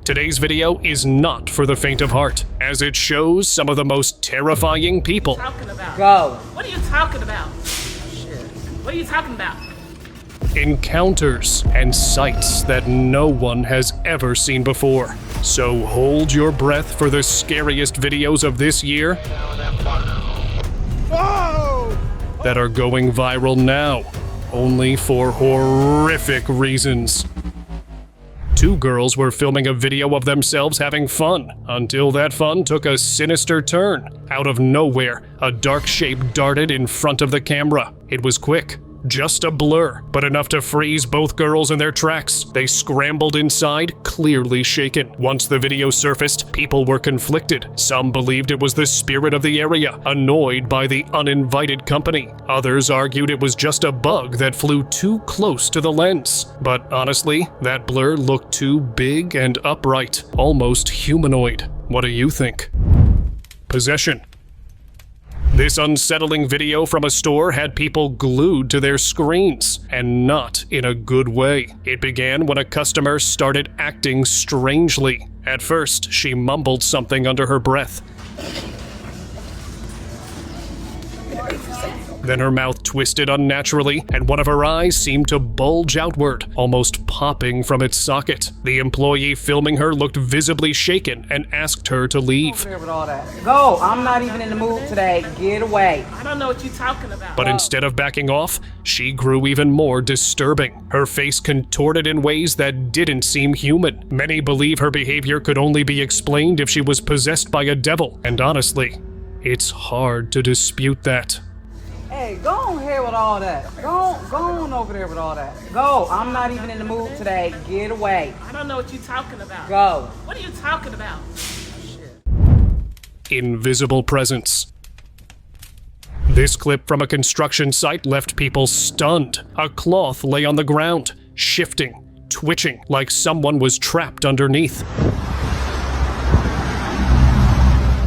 Today's video is not for the faint of heart, as it shows some of the most terrifying people. What are you talking about? Go. What are you talking about? Shit. What are you talking about? Encounters and sights that no one has ever seen before. So hold your breath for the scariest videos of this year that are going viral now, only for horrific reasons. Two girls were filming a video of themselves having fun, until that fun took a sinister turn. Out of nowhere, a dark shape darted in front of the camera. It was quick, just a blur, but enough to freeze both girls in their tracks. They scrambled inside, clearly shaken. Once the video surfaced, people were conflicted. Some believed it was the spirit of the area, annoyed by the uninvited company. Others argued it was just a bug that flew too close to the lens. But honestly, that blur looked too big and upright, almost humanoid. What do you think? Possession. This unsettling video from a store had people glued to their screens, and not in a good way. It began when a customer started acting strangely. At first, she mumbled something under her breath. Then her mouth twisted unnaturally, and one of her eyes seemed to bulge outward, almost popping from its socket. The employee filming her looked visibly shaken and asked her to leave. Go, I'm not even in the mood today. Get away. I don't know what you're talking about. But instead of backing off, she grew even more disturbing. Her face contorted in ways that didn't seem human. Many believe her behavior could only be explained if she was possessed by a devil, and honestly, it's hard to dispute that. Hey, go on here with all that. Go on over there with all that. Go, I'm not even in the mood today. Get away. I don't know what you're talking about. Go. What are you talking about? Invisible presence. This clip from a construction site left people stunned. A cloth lay on the ground, shifting, twitching, like someone was trapped underneath.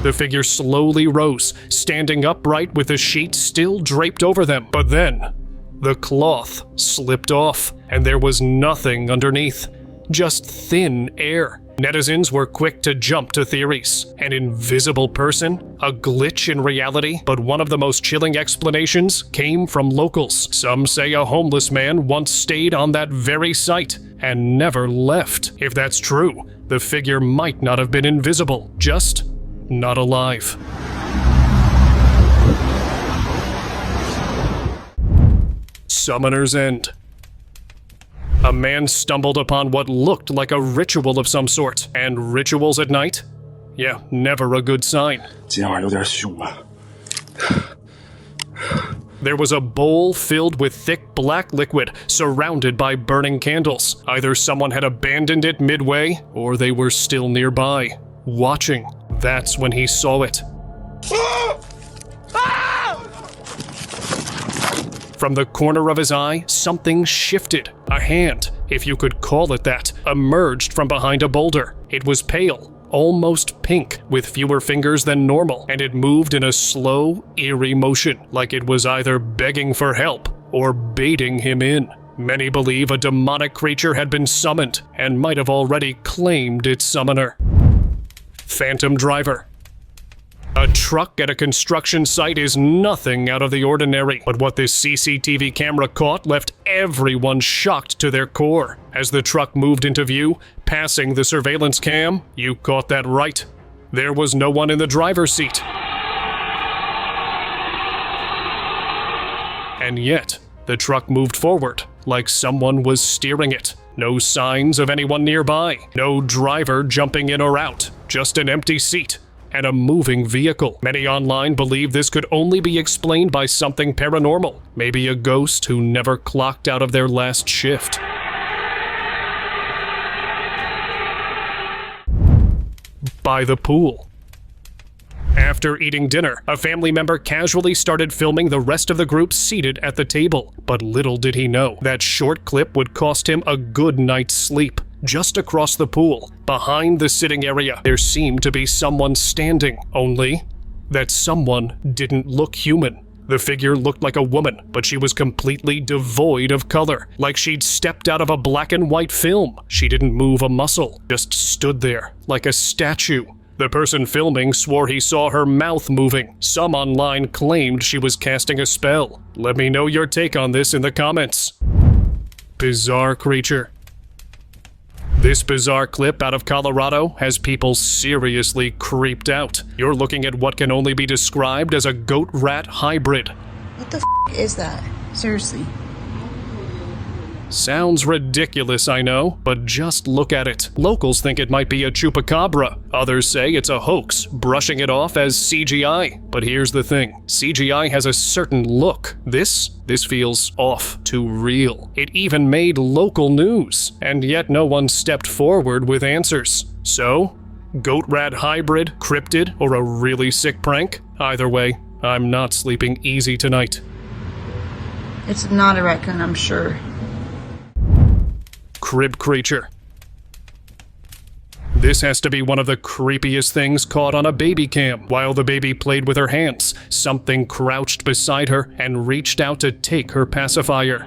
The figure slowly rose, standing upright with the sheet still draped over them. But then, the cloth slipped off, and there was nothing underneath, just thin air. Netizens were quick to jump to theories. An invisible person? A glitch in reality? But one of the most chilling explanations came from locals. Some say a homeless man once stayed on that very site and never left. If that's true, the figure might not have been invisible, just not alive. Summoner's End. A man stumbled upon what looked like a ritual of some sort, and rituals at night? Yeah, never a good sign. There was a bowl filled with thick black liquid, surrounded by burning candles. Either someone had abandoned it midway, or they were still nearby, watching. That's when he saw it. From the corner of his eye, something shifted. A hand, if you could call it that, emerged from behind a boulder. It was pale, almost pink, with fewer fingers than normal, and it moved in a slow, eerie motion, like it was either begging for help or baiting him in. Many believe a demonic creature had been summoned and might have already claimed its summoner. Phantom driver. A truck at a construction site is nothing out of the ordinary, but what this CCTV camera caught left everyone shocked to their core. As the truck moved into view, passing the surveillance cam, you caught that right. There was no one in the driver's seat. And yet, the truck moved forward, like someone was steering it. No signs of anyone nearby, no driver jumping in or out, just an empty seat and a moving vehicle. Many online believe this could only be explained by something paranormal, maybe a ghost who never clocked out of their last shift. By the pool. After eating dinner, a family member casually started filming the rest of the group seated at the table. But little did he know, that short clip would cost him a good night's sleep. Just across the pool, behind the sitting area, there seemed to be someone standing, only that someone didn't look human. The figure looked like a woman, but she was completely devoid of color, like she'd stepped out of a black and white film. She didn't move a muscle, just stood there like a statue. The person filming swore he saw her mouth moving. Some online claimed she was casting a spell. Let me know your take on this in the comments. Bizarre creature. This bizarre clip out of Colorado has people seriously creeped out. You're looking at what can only be described as a goat-rat hybrid. What the is that? Seriously. Sounds ridiculous, I know, but just look at it. Locals think it might be a chupacabra. Others say it's a hoax, brushing it off as CGI. But here's the thing. CGI has a certain look. This feels off, too real. It even made local news, and yet no one stepped forward with answers. So, goat rat hybrid, cryptid, or a really sick prank? Either way, I'm not sleeping easy tonight. It's not a raccoon, I'm sure. Crib creature. This has to be one of the creepiest things caught on a baby cam. While the baby played with her hands, something crouched beside her and reached out to take her pacifier.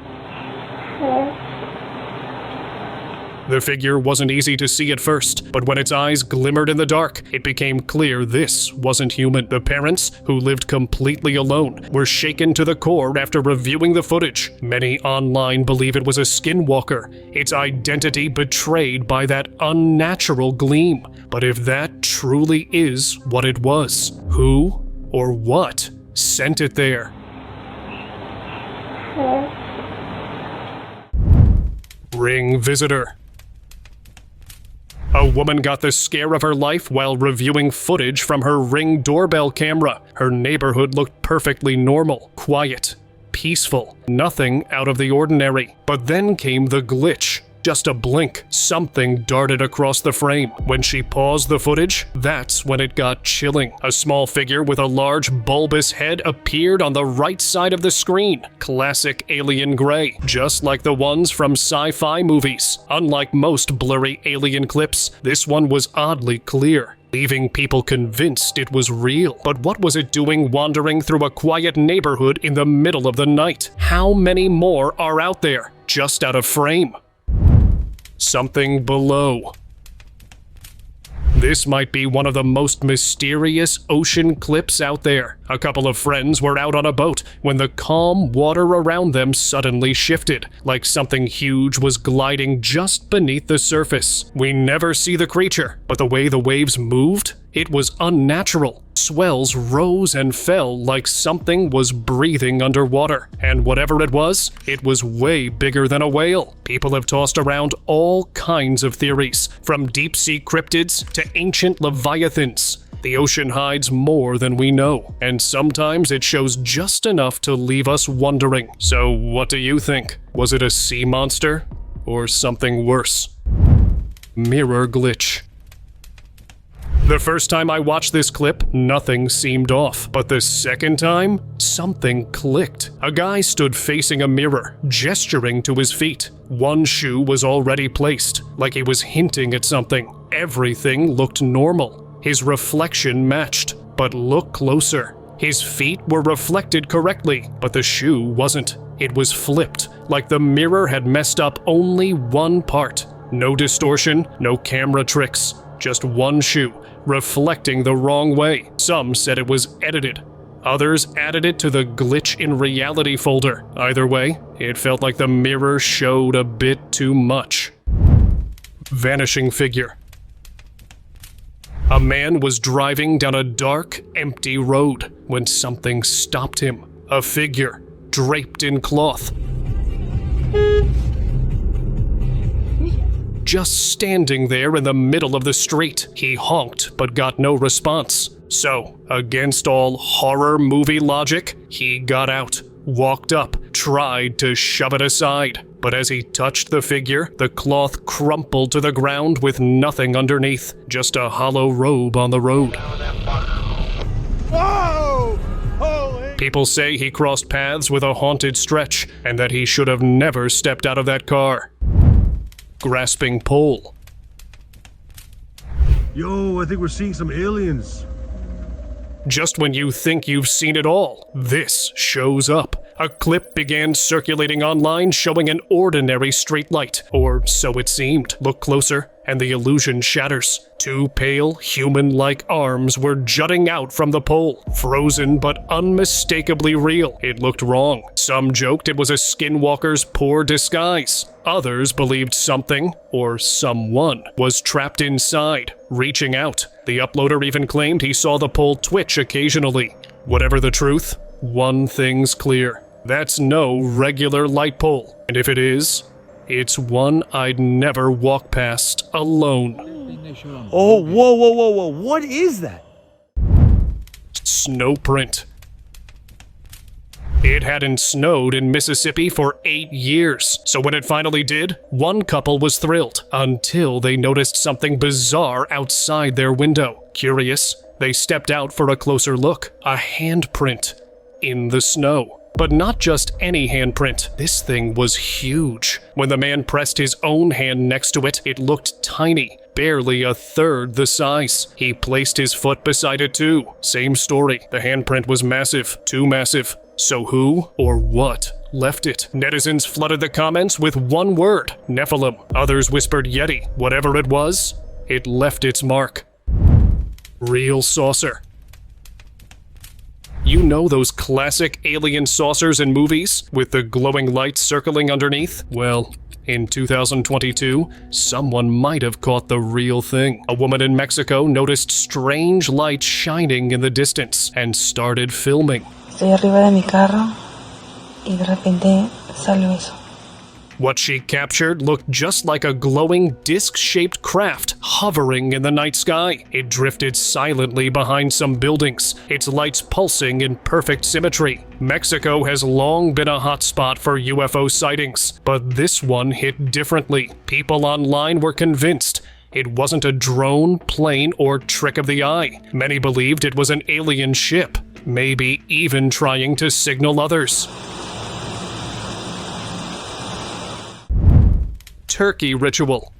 The figure wasn't easy to see at first, but when its eyes glimmered in the dark, it became clear this wasn't human. The parents, who lived completely alone, were shaken to the core after reviewing the footage. Many online believe it was a skinwalker, its identity betrayed by that unnatural gleam. But if that truly is what it was, who or what sent it there? Ring visitor. A woman got the scare of her life while reviewing footage from her Ring doorbell camera. Her neighborhood looked perfectly normal, quiet, peaceful, nothing out of the ordinary. But then came the glitch. Just a blink, something darted across the frame. When she paused the footage, that's when it got chilling. A small figure with a large bulbous head appeared on the right side of the screen. Classic alien gray, just like the ones from sci-fi movies. Unlike most blurry alien clips, this one was oddly clear, leaving people convinced it was real. But what was it doing wandering through a quiet neighborhood in the middle of the night? How many more are out there, just out of frame? Something below. This might be one of the most mysterious ocean clips out there. A couple of friends were out on a boat when the calm water around them suddenly shifted, like something huge was gliding just beneath the surface. We never see the creature, but the way the waves moved, it was unnatural. Swells rose and fell like something was breathing underwater. And whatever it was way bigger than a whale. People have tossed around all kinds of theories, from deep-sea cryptids to ancient leviathans. The ocean hides more than we know, and sometimes it shows just enough to leave us wondering. So what do you think? Was it a sea monster or something worse? Mirror glitch. The first time I watched this clip, nothing seemed off. But the second time, something clicked. A guy stood facing a mirror, gesturing to his feet. One shoe was already placed, like he was hinting at something. Everything looked normal. His reflection matched, but look closer. His feet were reflected correctly, but the shoe wasn't. It was flipped, like the mirror had messed up only one part. No distortion, no camera tricks, just one shoe, reflecting the wrong way. Some said it was edited. Others added it to the glitch in reality folder. Either way, it felt like the mirror showed a bit too much. Vanishing figure. A man was driving down a dark, empty road when something stopped him. A figure, draped in cloth. Just standing there in the middle of the street. He honked, but got no response. So, against all horror movie logic, he got out, walked up, tried to shove it aside. But as he touched the figure, the cloth crumpled to the ground with nothing underneath, just a hollow robe on the road. Whoa! Holy! People say he crossed paths with a haunted stretch, and that he should have never stepped out of that car. Grasping pole. Yo, I think we're seeing some aliens. Just when you think you've seen it all, this shows up. A clip began circulating online showing an ordinary streetlight, or so it seemed. Look closer, and the illusion shatters. Two pale, human-like arms were jutting out from the pole, frozen but unmistakably real. It looked wrong. Some joked it was a skinwalker's poor disguise. Others believed something, or someone, was trapped inside, reaching out. The uploader even claimed he saw the pole twitch occasionally. Whatever the truth, one thing's clear. That's no regular light pole. And if it is, it's one I'd never walk past alone. Oh, whoa, whoa, whoa, whoa. What is that? Snow print. It hadn't snowed in Mississippi for 8 years, so when it finally did, one couple was thrilled, until they noticed something bizarre outside their window. Curious, they stepped out for a closer look. A handprint in the snow. But not just any handprint. This thing was huge. When the man pressed his own hand next to it, it looked tiny, barely a third the size. He placed his foot beside it too. Same story. The handprint was massive, too massive. So who or what left it? Netizens flooded the comments with one word: Nephilim. Others whispered Yeti. Whatever it was, it left its mark. Real saucer. You know those classic alien saucers in movies, with the glowing lights circling underneath? Well, in 2022, someone might have caught the real thing. A woman in Mexico noticed strange lights shining in the distance and started filming. Estoy arriba de mi carro y de repente salió eso. What she captured looked just like a glowing disc-shaped craft hovering in the night sky. It drifted silently behind some buildings, its lights pulsing in perfect symmetry. Mexico has long been a hotspot for UFO sightings, but this one hit differently. People online were convinced it wasn't a drone, plane, or trick of the eye. Many believed it was an alien ship, maybe even trying to signal others. Turkey ritual.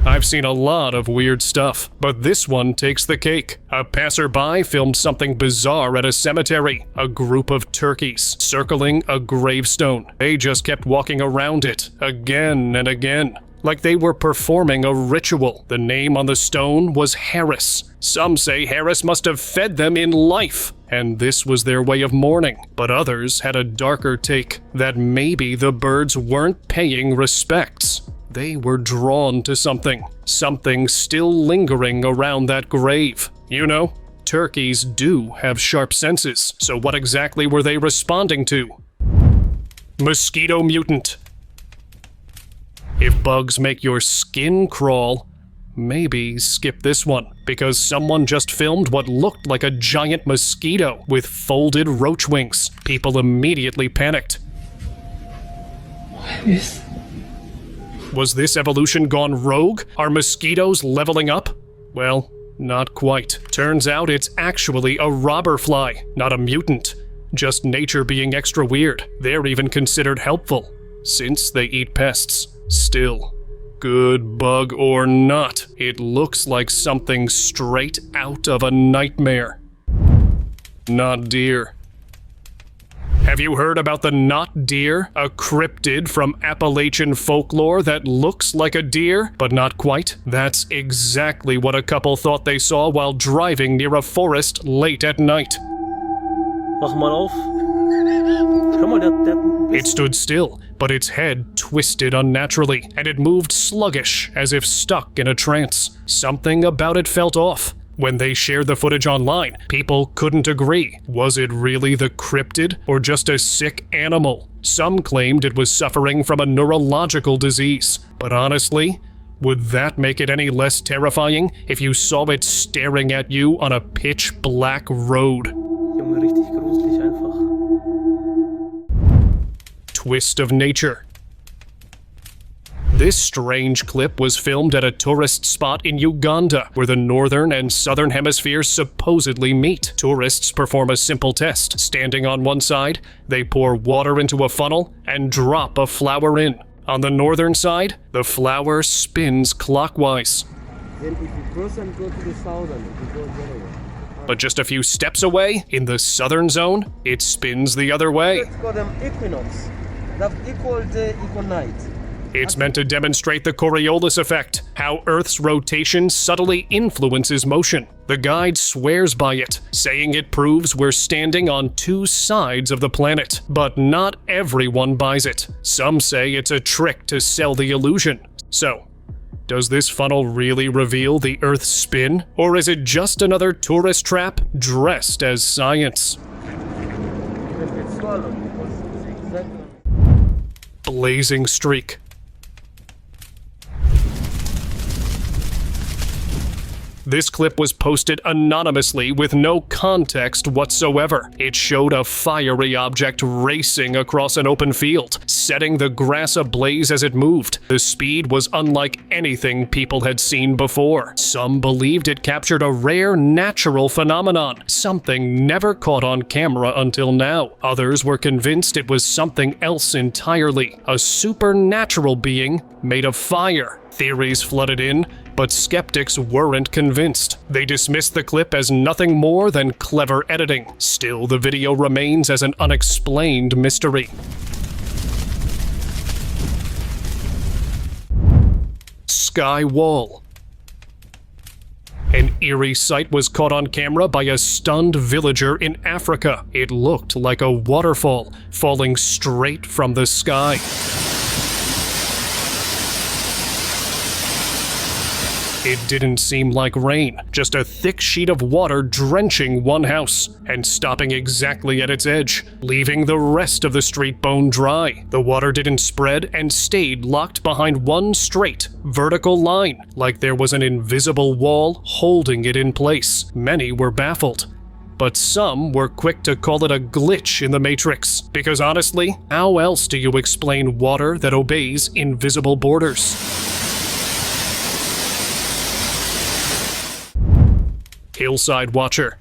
I've seen a lot of weird stuff, but this one takes the cake. A passerby filmed something bizarre at a cemetery. A group of turkeys circling a gravestone. They just kept walking around it, again and again, like they were performing a ritual. The name on the stone was Harris. Some say Harris must have fed them in life, and this was their way of mourning. But others had a darker take, that maybe the birds weren't paying respects. They were drawn to something still lingering around that grave. You know, turkeys do have sharp senses, so what exactly were they responding to? Mosquito mutant. If bugs make your skin crawl, maybe skip this one, because someone just filmed what looked like a giant mosquito with folded roach wings. People immediately panicked. Was this evolution gone rogue? Are mosquitoes leveling up? Well, not quite. Turns out it's actually a robber fly, not a mutant. Just nature being extra weird. They're even considered helpful, since they eat pests. Still, good bug or not, it looks like something straight out of a nightmare. Not deer. Have you heard about the not deer, a cryptid from Appalachian folklore that looks like a deer, but not quite? That's exactly what a couple thought they saw while driving near a forest late at night. Mach mal auf. Schau mal, It stood still, but its head twisted unnaturally, and it moved sluggish, as if stuck in a trance. Something about it felt off. When they shared the footage online, people couldn't agree. Was it really the cryptid, or just a sick animal? Some claimed it was suffering from a neurological disease. But honestly, would that make it any less terrifying if you saw it staring at you on a pitch-black road? Junge, richtig gruselig einfach. Twist of nature. This strange clip was filmed at a tourist spot in Uganda, where the northern and southern hemispheres supposedly meet. Tourists perform a simple test. Standing on one side, they pour water into a funnel and drop a flower in. On the northern side, the flower spins clockwise. Then if you cross and go to the southern, you go the other way. But just a few steps away, in the southern zone, it spins the other way. Let's call them equinox. They have equal day, equal night. It's meant to demonstrate the Coriolis effect, how Earth's rotation subtly influences motion. The guide swears by it, saying it proves we're standing on two sides of the planet. But not everyone buys it. Some say it's a trick to sell the illusion. So, does this funnel really reveal the Earth's spin? Or is it just another tourist trap dressed as science? Even get swallowed because it's exactly. Blazing streak. This clip was posted anonymously with no context whatsoever. It showed a fiery object racing across an open field, setting the grass ablaze as it moved. The speed was unlike anything people had seen before. Some believed it captured a rare natural phenomenon, something never caught on camera until now. Others were convinced it was something else entirely, a supernatural being made of fire. Theories flooded in, but skeptics weren't convinced. They dismissed the clip as nothing more than clever editing. Still, the video remains as an unexplained mystery. Skywall. An eerie sight was caught on camera by a stunned villager in Africa. It looked like a waterfall falling straight from the sky. It didn't seem like rain, just a thick sheet of water drenching one house and stopping exactly at its edge, leaving the rest of the street bone dry. The water didn't spread and stayed locked behind one straight, vertical line, like there was an invisible wall holding it in place. Many were baffled, but some were quick to call it a glitch in the Matrix. Because honestly, how else do you explain water that obeys invisible borders? Hillside watcher.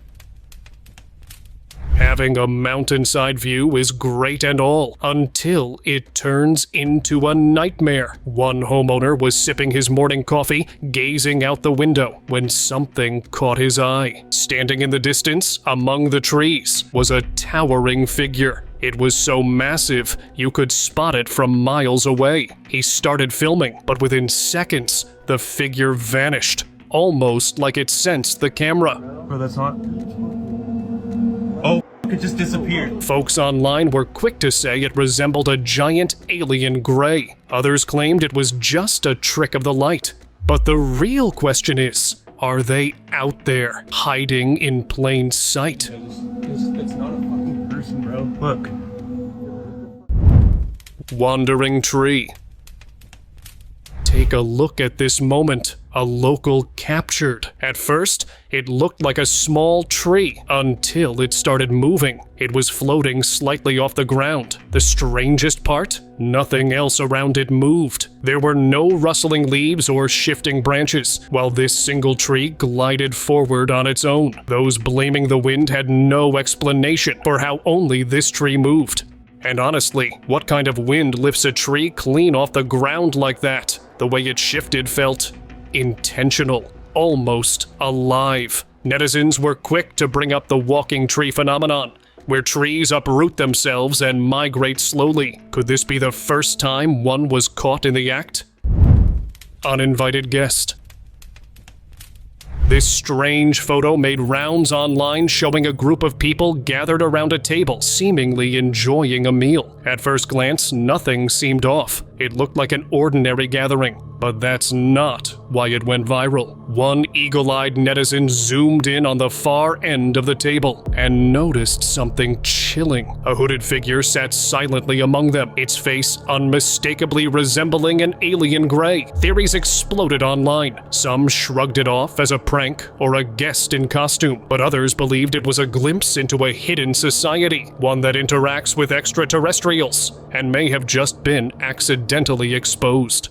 Having a mountainside view is great and all, until it turns into a nightmare. One homeowner was sipping his morning coffee, gazing out the window, when something caught his eye. Standing in the distance, among the trees, was a towering figure. It was so massive, you could spot it from miles away. He started filming, but within seconds, the figure vanished, almost like it sensed the camera. Bro, that's not. Oh, it just disappeared. Folks online were quick to say it resembled a giant alien gray. Others claimed it was just a trick of the light. But the real question is, are they out there, hiding in plain sight? It's not a fucking person, bro. Look. Wandering tree. Take a look at this moment. A local captured. At first, it looked like a small tree until it started moving. It was floating slightly off the ground. The strangest part? Nothing else around it moved. There were no rustling leaves or shifting branches, while this single tree glided forward on its own. Those blaming the wind had no explanation for how only this tree moved. And honestly, what kind of wind lifts a tree clean off the ground like that? The way it shifted felt intentional, almost alive. Netizens were quick to bring up the walking tree phenomenon, where trees uproot themselves and migrate slowly. Could this be the first time one was caught in the act? Uninvited guest. This strange photo made rounds online showing a group of people gathered around a table, seemingly enjoying a meal. At first glance, nothing seemed off. It looked like an ordinary gathering, but that's not why it went viral. One eagle-eyed netizen zoomed in on the far end of the table and noticed something chilling. A hooded figure sat silently among them, its face unmistakably resembling an alien gray. Theories exploded online. Some shrugged it off as a prank or a guest in costume, but others believed it was a glimpse into a hidden society, one that interacts with extraterrestrials, and may have just been accidentally exposed.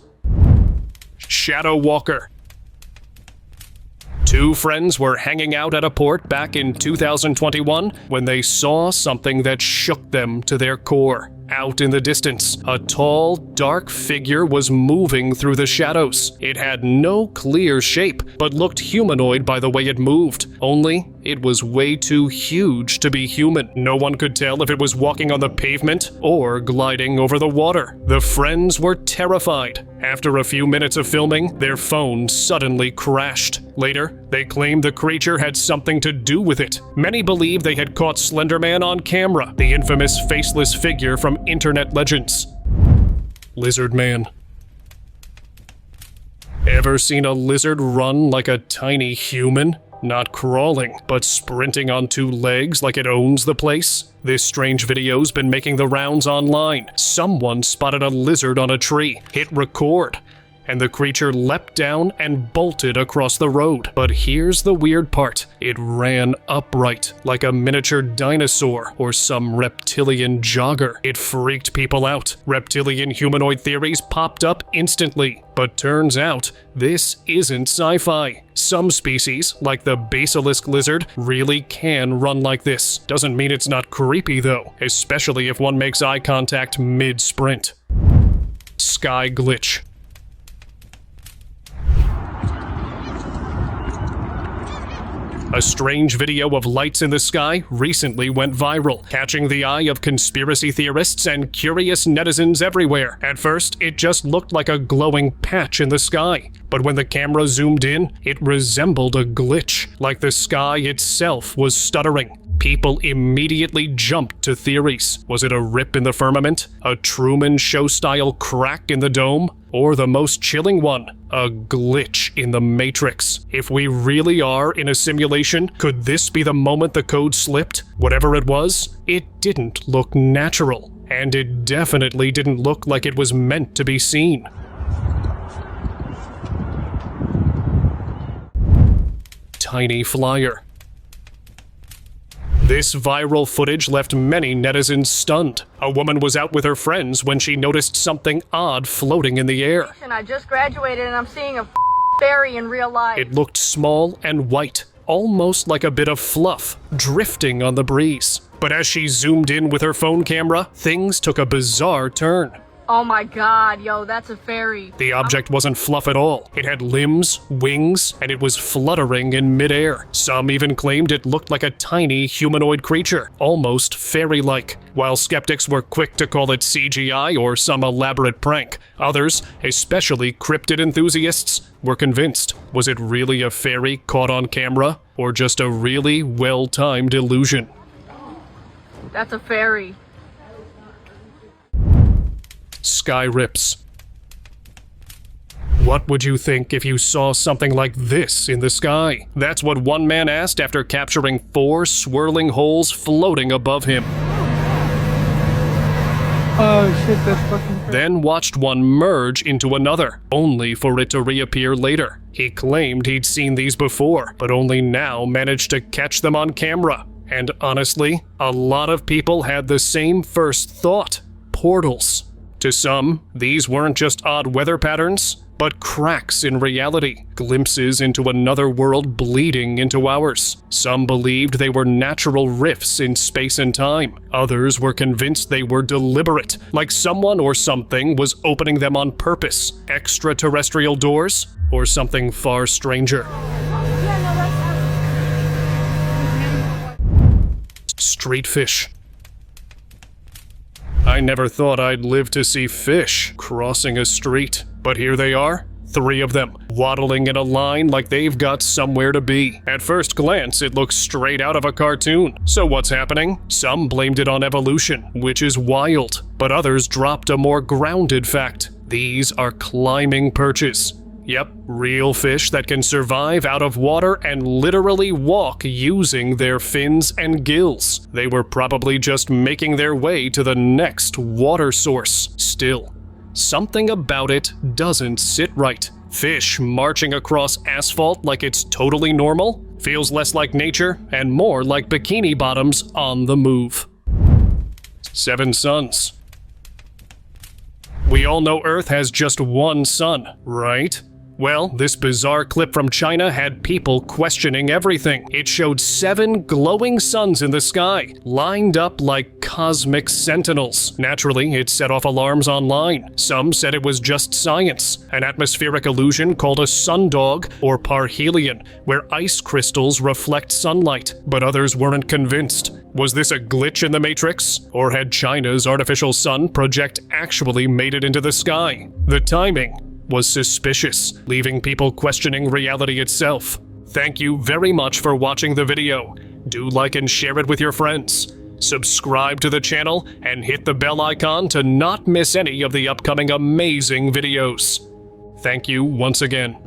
Shadow Walker. Two friends were hanging out at a port back in 2021 when they saw something that shook them to their core. Out in the distance, a tall, dark figure was moving through the shadows. It had no clear shape, but looked humanoid by the way it moved. Only, it was way too huge to be human. No one could tell if it was walking on the pavement or gliding over the water. The friends were terrified. After a few minutes of filming, their phone suddenly crashed. Later, they claimed the creature had something to do with it. Many believe they had caught Slender Man on camera, the infamous faceless figure from internet legends. Lizard Man. Ever seen a lizard run like a tiny human? Not crawling, but sprinting on two legs like it owns the place? This strange video's been making the rounds online. Someone spotted a lizard on a tree, hit record, and the creature leapt down and bolted across the road. But here's the weird part. It ran upright, like a miniature dinosaur or some reptilian jogger. It freaked people out. Reptilian humanoid theories popped up instantly. But turns out, this isn't sci-fi. Some species, like the basilisk lizard, really can run like this. Doesn't mean it's not creepy though, especially if one makes eye contact mid-sprint. Sky glitch. A strange video of lights in the sky recently went viral, catching the eye of conspiracy theorists and curious netizens everywhere. At first, it just looked like a glowing patch in the sky, but when the camera zoomed in, it resembled a glitch, like the sky itself was stuttering. People immediately jumped to theories. Was it a rip in the firmament? A Truman Show-style crack in the dome? Or the most chilling one, a glitch in the Matrix? If we really are in a simulation, could this be the moment the code slipped? Whatever it was, it didn't look natural. And it definitely didn't look like it was meant to be seen. Tiny flyer. This viral footage left many netizens stunned. A woman was out with her friends when she noticed something odd floating in the air. I just graduated and I'm seeing a fairy in real life. It looked small and white, almost like a bit of fluff, drifting on the breeze. But as she zoomed in with her phone camera, things took a bizarre turn. Oh my god, yo, that's a fairy. The object wasn't fluff at all. It had limbs, wings, and it was fluttering in midair. Some even claimed it looked like a tiny humanoid creature, almost fairy-like. While skeptics were quick to call it CGI or some elaborate prank, others, especially cryptid enthusiasts, were convinced. Was it really a fairy caught on camera, or just a really well-timed illusion? That's a fairy. Sky rips. What would you think if you saw something like this in the sky? That's what one man asked after capturing 4 swirling holes floating above him. Oh shit, that's fucking crazy. Then watched one merge into another, only for it to reappear later. He claimed he'd seen these before, but only now managed to catch them on camera. And honestly, a lot of people had the same first thought: portals. To some, these weren't just odd weather patterns, but cracks in reality, glimpses into another world bleeding into ours. Some believed they were natural rifts in space and time. Others were convinced they were deliberate, like someone or something was opening them on purpose. Extraterrestrial doors, or something far stranger. Street fish. I never thought I'd live to see fish crossing a street, but here they are, 3 of them, waddling in a line like they've got somewhere to be. At first glance, it looks straight out of a cartoon. So what's happening? Some blamed it on evolution, which is wild, but others dropped a more grounded fact. These are climbing perches. Yep, real fish that can survive out of water and literally walk using their fins and gills. They were probably just making their way to the next water source. Still, something about it doesn't sit right. Fish marching across asphalt like it's totally normal feels less like nature and more like bikini bottoms on the move. 7 suns. We all know Earth has just one sun, right? Well, this bizarre clip from China had people questioning everything. It showed 7 glowing suns in the sky, lined up like cosmic sentinels. Naturally, it set off alarms online. Some said it was just science, an atmospheric illusion called a sundog or parhelion, where ice crystals reflect sunlight, but others weren't convinced. Was this a glitch in the Matrix, or had China's artificial sun project actually made it into the sky? The timing was suspicious, leaving people questioning reality itself. Thank you very much for watching the video. Do like and share it with your friends. Subscribe to the channel and hit the bell icon to not miss any of the upcoming amazing videos. Thank you once again.